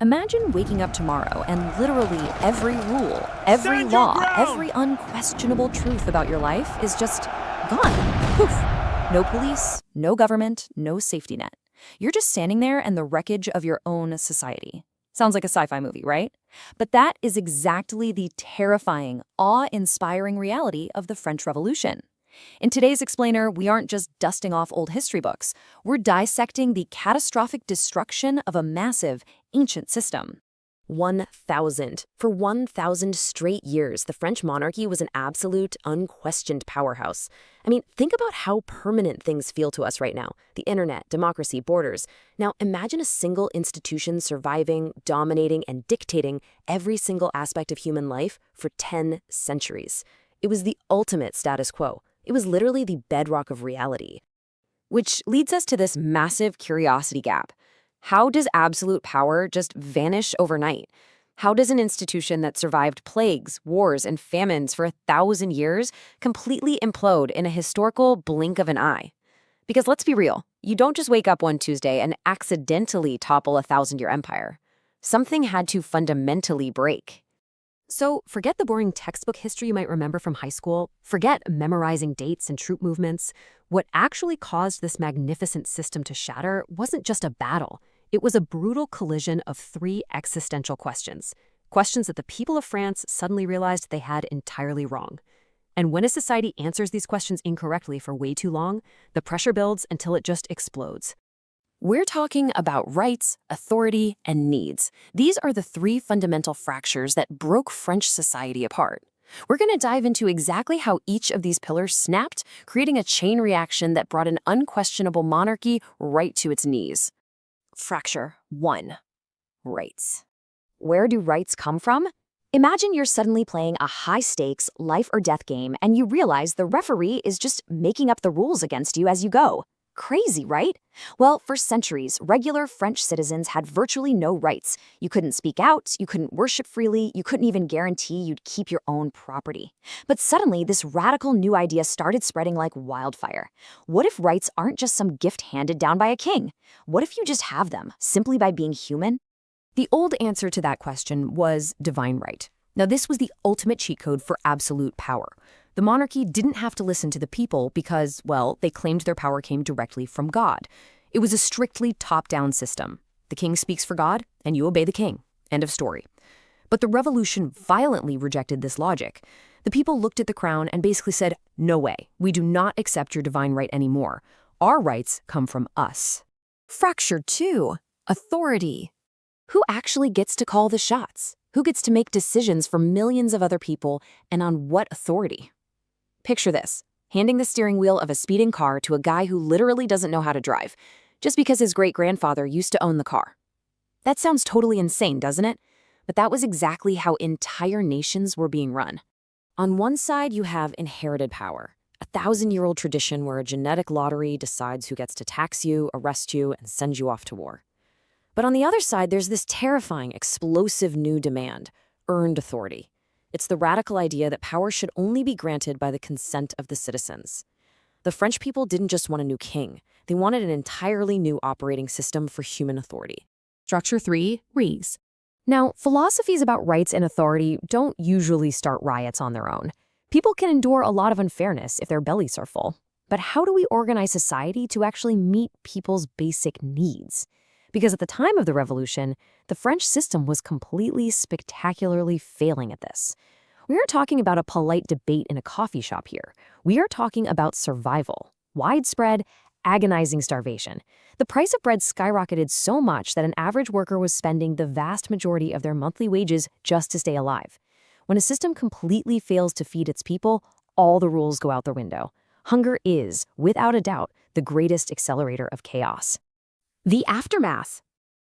Imagine waking up tomorrow and literally every rule, every Stand your law, ground! every unquestionable truth about your life is just gone. Poof. No police, no government, no safety net. You're just standing there in the wreckage of your own society. Sounds like a sci-fi movie, right? But that is exactly the terrifying, awe-inspiring reality of the French Revolution. In today's Explainer, we aren't just dusting off old history books. We're dissecting the catastrophic destruction of a massive, ancient system. 1,000. For 1,000 straight years, the French monarchy was an absolute, unquestioned powerhouse. I mean, think about how permanent things feel to us right now. The internet, democracy, borders. Now, imagine a single institution surviving, dominating, and dictating every single aspect of human life for 10 centuries. It was the ultimate status quo. It was literally the bedrock of reality. Which leads us to this massive curiosity gap. How does absolute power just vanish overnight? How does an institution that survived plagues, wars, and famines for 1,000 years completely implode in a historical blink of an eye? Because let's be real, you don't just wake up one Tuesday and accidentally topple a 1,000-year empire. Something had to fundamentally break. So forget the boring textbook history you might remember from high school. Forget memorizing dates and troop movements. What actually caused this magnificent system to shatter wasn't just a battle. It was a brutal collision of three existential questions. Questions that the people of France suddenly realized they had entirely wrong. And when a society answers these questions incorrectly for way too long, the pressure builds until it just explodes. We're talking about rights, authority, and needs. These are the three fundamental fractures that broke French society apart. We're going to dive into exactly how each of these pillars snapped, creating a chain reaction that brought an unquestionable monarchy right to its knees. Fracture 1. Rights. Where do rights come from? Imagine you're suddenly playing a high-stakes, life-or-death game and you realize the referee is just making up the rules against you as you go. Crazy, right? Well, for centuries, regular French citizens had virtually no rights. You couldn't speak out, you couldn't worship freely, you couldn't even guarantee you'd keep your own property. But suddenly, this radical new idea started spreading like wildfire. What if rights aren't just some gift handed down by a king? What if you just have them, simply by being human? The old answer to that question was divine right. Now, this was the ultimate cheat code for absolute power. The monarchy didn't have to listen to the people because, well, they claimed their power came directly from God. It was a strictly top-down system. The king speaks for God, and you obey the king. End of story. But the revolution violently rejected this logic. The people looked at the crown and basically said, no way, we do not accept your divine right anymore. Our rights come from us. Fracture 2. Authority. Who actually gets to call the shots? Who gets to make decisions for millions of other people, and on what authority? Picture this, handing the steering wheel of a speeding car to a guy who literally doesn't know how to drive, just because his great-grandfather used to own the car. That sounds totally insane, doesn't it? But that was exactly how entire nations were being run. On one side, you have inherited power, a 1,000-year-old tradition where a genetic lottery decides who gets to tax you, arrest you, and send you off to war. But on the other side, there's this terrifying, explosive new demand, earned authority. It's the radical idea that power should only be granted by the consent of the citizens. The French people didn't just want a new king. They wanted an entirely new operating system for human authority. Structure 3. Res. Now, philosophies about rights and authority don't usually start riots on their own. People can endure a lot of unfairness if their bellies are full. But how do we organize society to actually meet people's basic needs? Because at the time of the revolution, the French system was completely, spectacularly failing at this. We aren't talking about a polite debate in a coffee shop here. We are talking about survival, widespread, agonizing starvation. The price of bread skyrocketed so much that an average worker was spending the vast majority of their monthly wages just to stay alive. When a system completely fails to feed its people, all the rules go out the window. Hunger is, without a doubt, the greatest accelerator of chaos. The aftermath.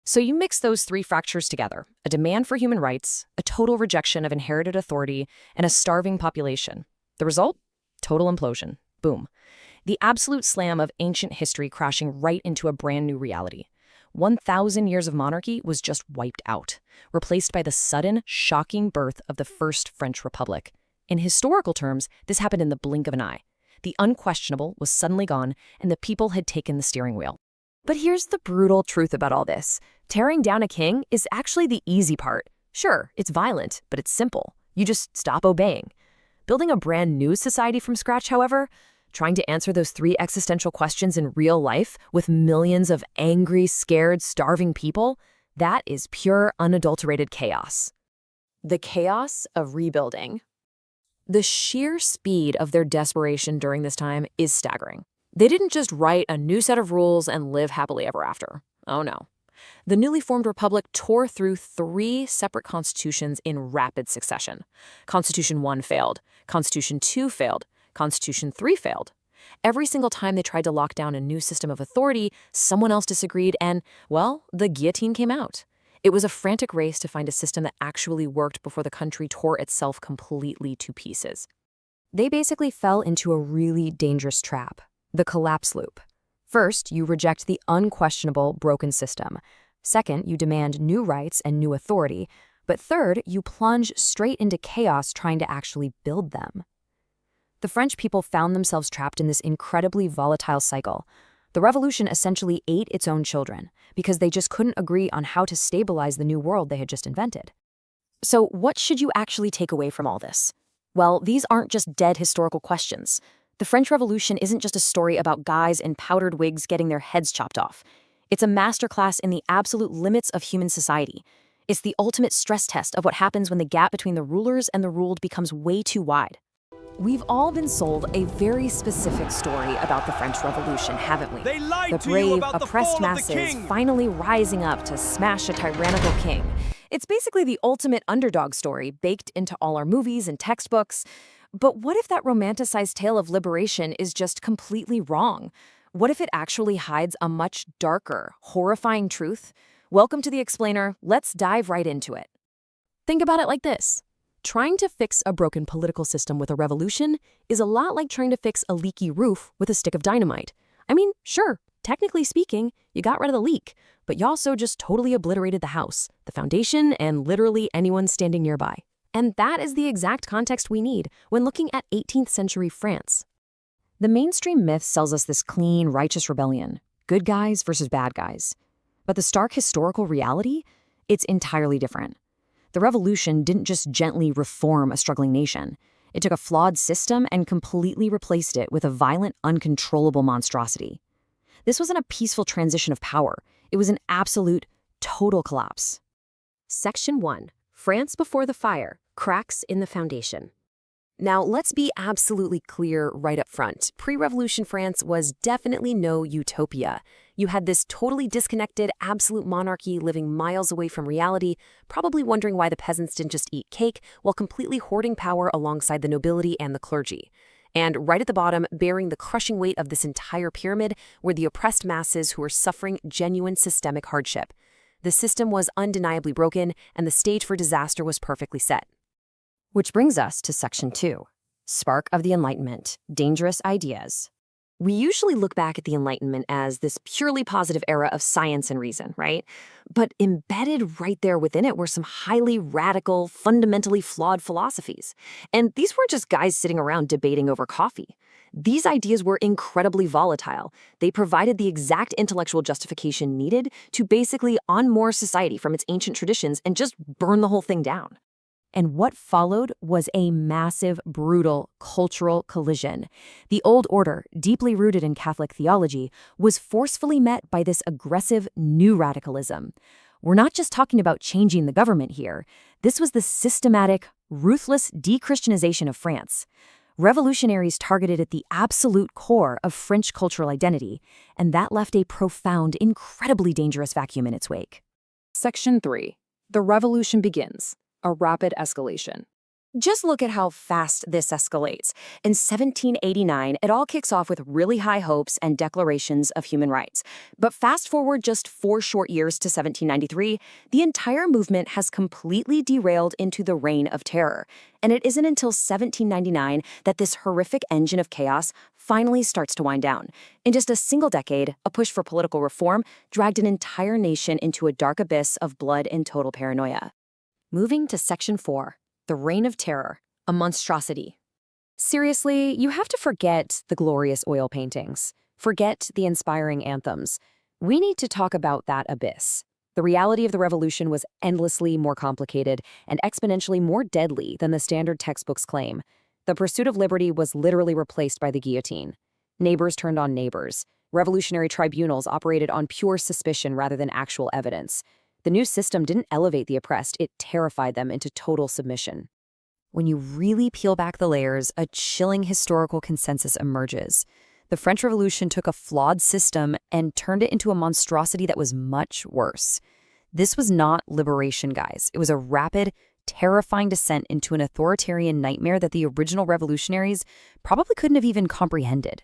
So you mix those three fractures together, a demand for human rights, a total rejection of inherited authority, and a starving population. The result? Total implosion. Boom. The absolute slam of ancient history crashing right into a brand new reality. 1,000 years of monarchy was just wiped out, replaced by the sudden, shocking birth of the First French Republic. In historical terms, this happened in the blink of an eye. The unquestionable was suddenly gone, and the people had taken the steering wheel. But here's the brutal truth about all this. Tearing down a king is actually the easy part. Sure, it's violent, but it's simple. You just stop obeying. Building a brand new society from scratch, however, trying to answer those three existential questions in real life with millions of angry, scared, starving people, that is pure, unadulterated chaos. The chaos of rebuilding. The sheer speed of their desperation during this time is staggering. They didn't just write a new set of rules and live happily ever after. Oh no. The newly formed republic tore through 3 separate constitutions in rapid succession. Constitution 1 failed. Constitution 2 failed. Constitution 3 failed. Every single time they tried to lock down a new system of authority, someone else disagreed and, well, the guillotine came out. It was a frantic race to find a system that actually worked before the country tore itself completely to pieces. They basically fell into a really dangerous trap, the collapse loop. First, you reject the unquestionable broken system. Second, you demand new rights and new authority. But third, you plunge straight into chaos trying to actually build them. The French people found themselves trapped in this incredibly volatile cycle. The revolution essentially ate its own children because they just couldn't agree on how to stabilize the new world they had just invented. So what should you actually take away from all this? Well, these aren't just dead historical questions. The French Revolution isn't just a story about guys in powdered wigs getting their heads chopped off. It's a masterclass in the absolute limits of human society. It's the ultimate stress test of what happens when the gap between the rulers and the ruled becomes way too wide. We've all been sold a very specific story about the French Revolution, haven't we? They lied the to brave, you about the oppressed fall of the masses king. finally rising up to smash a tyrannical king. It's basically the ultimate underdog story baked into all our movies and textbooks. But what if that romanticized tale of liberation is just completely wrong? What if it actually hides a much darker, horrifying truth? Welcome to The Explainer. Let's dive right into it. Think about it like this. Trying to fix a broken political system with a revolution is a lot like trying to fix a leaky roof with a stick of dynamite. I mean, sure, technically speaking, you got rid of the leak, but you also just totally obliterated the house, the foundation, and literally anyone standing nearby. And that is the exact context we need when looking at 18th century France. The mainstream myth sells us this clean, righteous rebellion, good guys versus bad guys. But the stark historical reality? It's entirely different. The revolution didn't just gently reform a struggling nation. It took a flawed system and completely replaced it with a violent, uncontrollable monstrosity. This wasn't a peaceful transition of power. It was an absolute, total collapse. Section 1. France before the fire. Cracks in the foundation. Now, let's be absolutely clear right up front. Pre-revolution France was definitely no utopia. You had this totally disconnected, absolute monarchy living miles away from reality, probably wondering why the peasants didn't just eat cake while completely hoarding power alongside the nobility and the clergy. And right at the bottom, bearing the crushing weight of this entire pyramid, were the oppressed masses who were suffering genuine systemic hardship. The system was undeniably broken, and the stage for disaster was perfectly set. Which brings us to Section 2, Spark of the Enlightenment, Dangerous Ideas. We usually look back at the Enlightenment as this purely positive era of science and reason, right? But embedded right there within it were some highly radical, fundamentally flawed philosophies. And these weren't just guys sitting around debating over coffee. These ideas were incredibly volatile. They provided the exact intellectual justification needed to basically unmoor society from its ancient traditions and just burn the whole thing down. And what followed was a massive, brutal cultural collision. The old order, deeply rooted in Catholic theology, was forcefully met by this aggressive new radicalism. We're not just talking about changing the government here. This was the systematic, ruthless de-Christianization of France. Revolutionaries targeted at the absolute core of French cultural identity, and that left a profound, incredibly dangerous vacuum in its wake. Section 3. The revolution begins. A rapid escalation. Just look at how fast this escalates. In 1789, it all kicks off with really high hopes and declarations of human rights. But fast forward just 4 short years to 1793, the entire movement has completely derailed into the Reign of Terror. And it isn't until 1799 that this horrific engine of chaos finally starts to wind down. In just a single decade, a push for political reform dragged an entire nation into a dark abyss of blood and total paranoia. Moving to Section 4, the Reign of Terror, a monstrosity. Seriously, you have to forget the glorious oil paintings. Forget the inspiring anthems. We need to talk about that abyss. The reality of the revolution was endlessly more complicated and exponentially more deadly than the standard textbooks claim. The pursuit of liberty was literally replaced by the guillotine. Neighbors turned on neighbors. Revolutionary tribunals operated on pure suspicion rather than actual evidence. The new system didn't elevate the oppressed, it terrified them into total submission. When you really peel back the layers, a chilling historical consensus emerges. The French Revolution took a flawed system and turned it into a monstrosity that was much worse. This was not liberation, guys. It was a rapid, terrifying descent into an authoritarian nightmare that the original revolutionaries probably couldn't have even comprehended.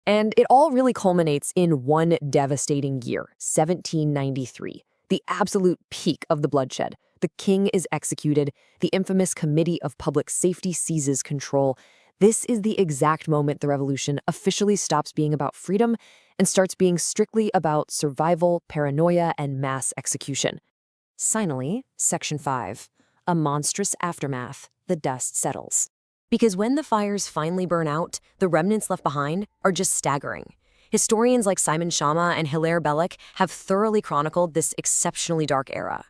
And it all really culminates in one devastating year, 1793, the absolute peak of the bloodshed. The king is executed. The infamous Committee of Public Safety seizes control. This is the exact moment the revolution officially stops being about freedom and starts being strictly about survival, paranoia, and mass execution. Finally, Section 5, a monstrous aftermath, the dust settles. Because when the fires finally burn out, the remnants left behind are just staggering. Historians like Simon Schama and Hilaire Belloc have thoroughly chronicled this exceptionally dark era.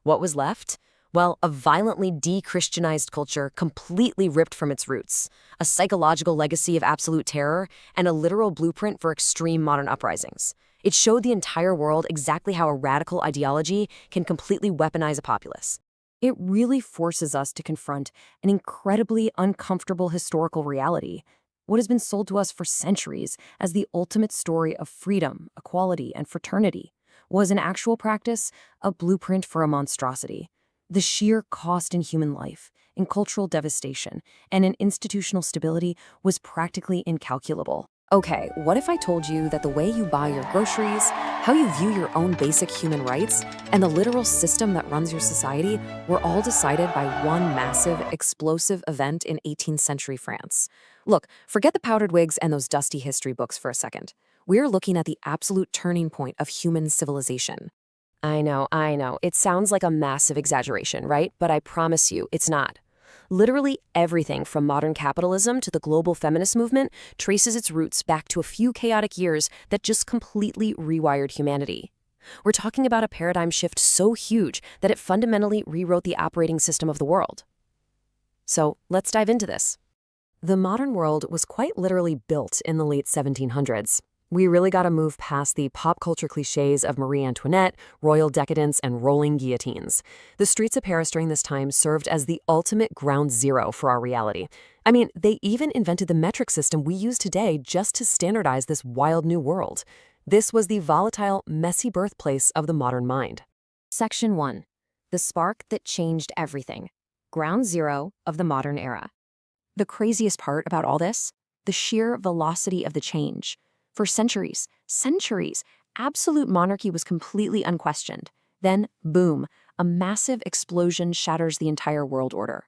What was left? Well, a violently de-Christianized culture completely ripped from its roots, a psychological legacy of absolute terror, and a literal blueprint for extreme modern uprisings. It showed the entire world exactly how a radical ideology can completely weaponize a populace. It really forces us to confront an incredibly uncomfortable historical reality. What has been sold to us for centuries as the ultimate story of freedom, equality, and fraternity was in actual practice a blueprint for a monstrosity. The sheer cost in human life, in cultural devastation, and in institutional stability was practically incalculable. Okay, what if I told you that the way you buy your groceries, how you view your own basic human rights, and the literal system that runs your society were all decided by one massive, explosive event in 18th century France? Look, forget the powdered wigs and those dusty history books for a second. We're looking at the absolute turning point of human civilization. I know. It sounds like a massive exaggeration, right? But I promise you, it's not. Literally everything from modern capitalism to the global feminist movement traces its roots back to a few chaotic years that just completely rewired humanity. We're talking about a paradigm shift so huge that it fundamentally rewrote the operating system of the world. So let's dive into this. The modern world was quite literally built in the late 1700s. We really got to move past the pop culture cliches of Marie Antoinette, royal decadence, and rolling guillotines. The streets of Paris during this time served as the ultimate ground zero for our reality. I mean, they even invented the metric system we use today just to standardize this wild new world. This was the volatile, messy birthplace of the modern mind. Section 1. The spark that changed everything. Ground zero of the modern era. The craziest part about all this? The sheer velocity of the change. For centuries, absolute monarchy was completely unquestioned. Then, boom, a massive explosion shatters the entire world order.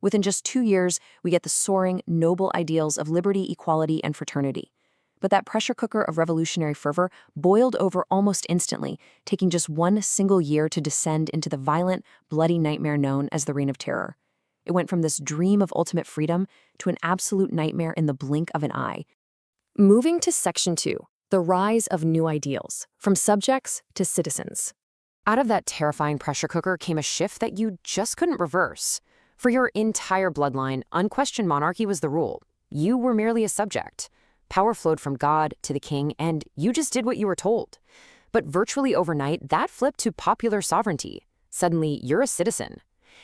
Within just 2 years, we get the soaring, noble ideals of liberty, equality, and fraternity. But that pressure cooker of revolutionary fervor boiled over almost instantly, taking just one single year to descend into the violent, bloody nightmare known as the Reign of Terror. It went from this dream of ultimate freedom to an absolute nightmare in the blink of an eye. Moving to Section 2, the rise of new ideals, from subjects to citizens. Out of that terrifying pressure cooker came a shift that you just couldn't reverse. For your entire bloodline, unquestioned monarchy was the rule. You were merely a subject. Power flowed from God to the king, and you just did what you were told. But virtually overnight, that flipped to popular sovereignty. Suddenly, you're a citizen.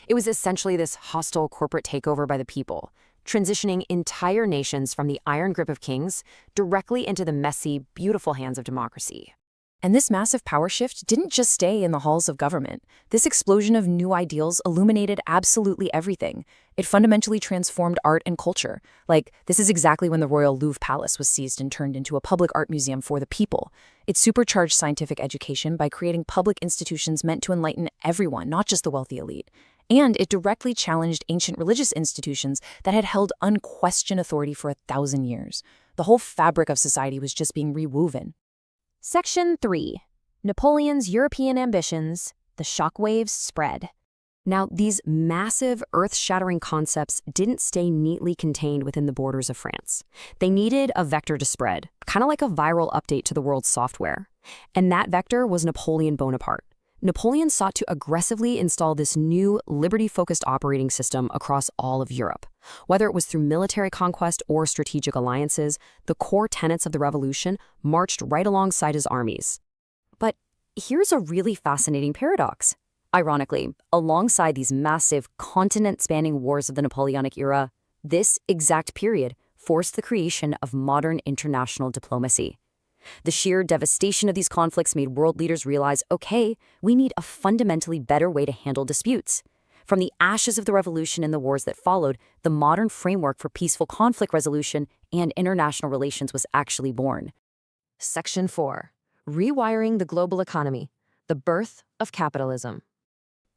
It was essentially this hostile corporate takeover by the people, transitioning entire nations from the iron grip of kings directly into the messy, beautiful hands of democracy. And this massive power shift didn't just stay in the halls of government. This explosion of new ideals illuminated absolutely everything. It fundamentally transformed art and culture. Like, this is exactly when the Royal Louvre Palace was seized and turned into a public art museum for the people. It supercharged scientific education by creating public institutions meant to enlighten everyone, not just the wealthy elite. And it directly challenged ancient religious institutions that had held unquestioned authority for 1,000 years. The whole fabric of society was just being rewoven. Section 3. Napoleon's European ambitions, the shockwaves spread. Now, these massive, earth-shattering concepts didn't stay neatly contained within the borders of France. They needed a vector to spread, kind of like a viral update to the world's software. And that vector was Napoleon Bonaparte. Napoleon sought to aggressively install this new, liberty-focused operating system across all of Europe. Whether it was through military conquest or strategic alliances, the core tenets of the revolution marched right alongside his armies. But here's a really fascinating paradox. Ironically, alongside these massive, continent-spanning wars of the Napoleonic era, this exact period forced the creation of modern international diplomacy. The sheer devastation of these conflicts made world leaders realize, okay, we need a fundamentally better way to handle disputes. From the ashes of the revolution and the wars that followed, the modern framework for peaceful conflict resolution and international relations was actually born. Section 4. Rewiring the global economy. The birth of capitalism.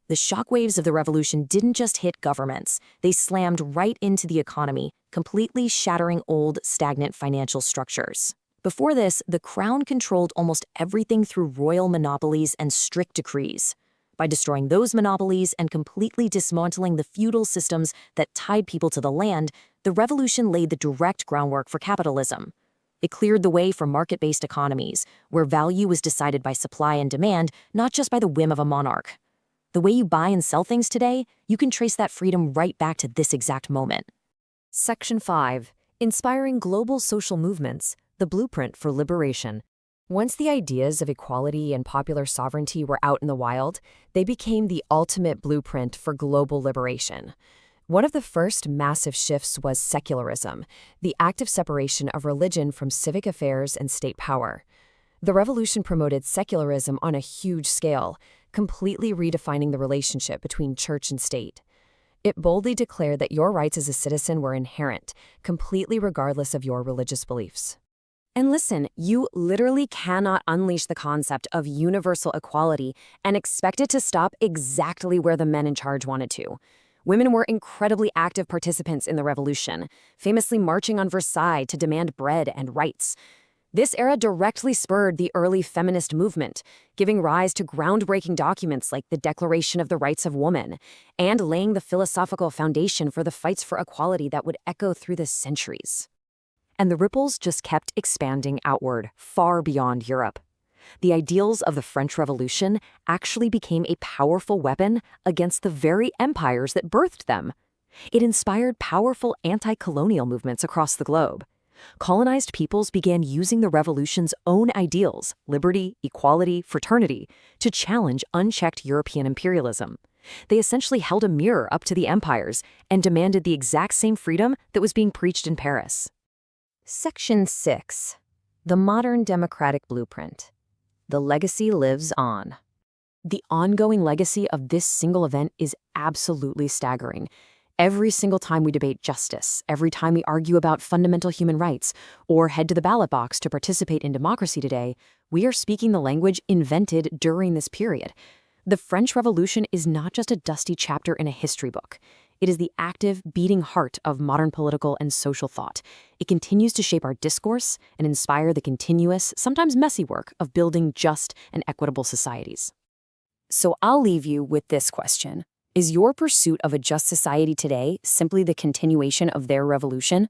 The shockwaves of the revolution didn't just hit governments. They slammed right into the economy, completely shattering old, stagnant financial structures. Before this, the crown controlled almost everything through royal monopolies and strict decrees. By destroying those monopolies and completely dismantling the feudal systems that tied people to the land, the revolution laid the direct groundwork for capitalism. It cleared the way for market-based economies, where value was decided by supply and demand, not just by the whim of a monarch. The way you buy and sell things today, you can trace that freedom right back to this exact moment. Section 5. Inspiring global social movements. The blueprint for liberation. Once the ideas of equality and popular sovereignty were out in the wild, they became the ultimate blueprint for global liberation. One of the first massive shifts was secularism, the active separation of religion from civic affairs and state power. The revolution promoted secularism on a huge scale, completely redefining the relationship between church and state. It boldly declared that your rights as a citizen were inherent, completely regardless of your religious beliefs. And listen, you literally cannot unleash the concept of universal equality and expect it to stop exactly where the men in charge wanted to. Women were incredibly active participants in the revolution, famously marching on Versailles to demand bread and rights. This era directly spurred the early feminist movement, giving rise to groundbreaking documents like the Declaration of the Rights of Woman, and laying the philosophical foundation for the fights for equality that would echo through the centuries. And the ripples just kept expanding outward, far beyond Europe. The ideals of the French Revolution actually became a powerful weapon against the very empires that birthed them. It inspired powerful anti-colonial movements across the globe. Colonized peoples began using the revolution's own ideals, liberty, equality, fraternity, to challenge unchecked European imperialism. They essentially held a mirror up to the empires and demanded the exact same freedom that was being preached in Paris. Section 6. The Modern Democratic Blueprint. The legacy lives on. The ongoing legacy of this single event is absolutely staggering. Every single time we debate justice, every time we argue about fundamental human rights, or head to the ballot box to participate in democracy today, we are speaking the language invented during this period. The French Revolution is not just a dusty chapter in a history book. It is the active, beating heart of modern political and social thought. It continues to shape our discourse and inspire the continuous, sometimes messy work of building just and equitable societies. So I'll leave you with this question. Is your pursuit of a just society today simply the continuation of their revolution?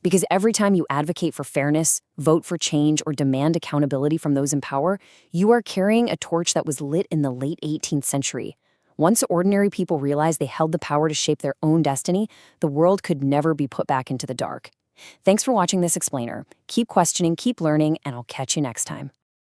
Because every time you advocate for fairness, vote for change, or demand accountability from those in power, you are carrying a torch that was lit in the late 18th century. Once ordinary people realized they held the power to shape their own destiny, the world could never be put back into the dark. Thanks for watching this explainer. Keep questioning, keep learning, and I'll catch you next time.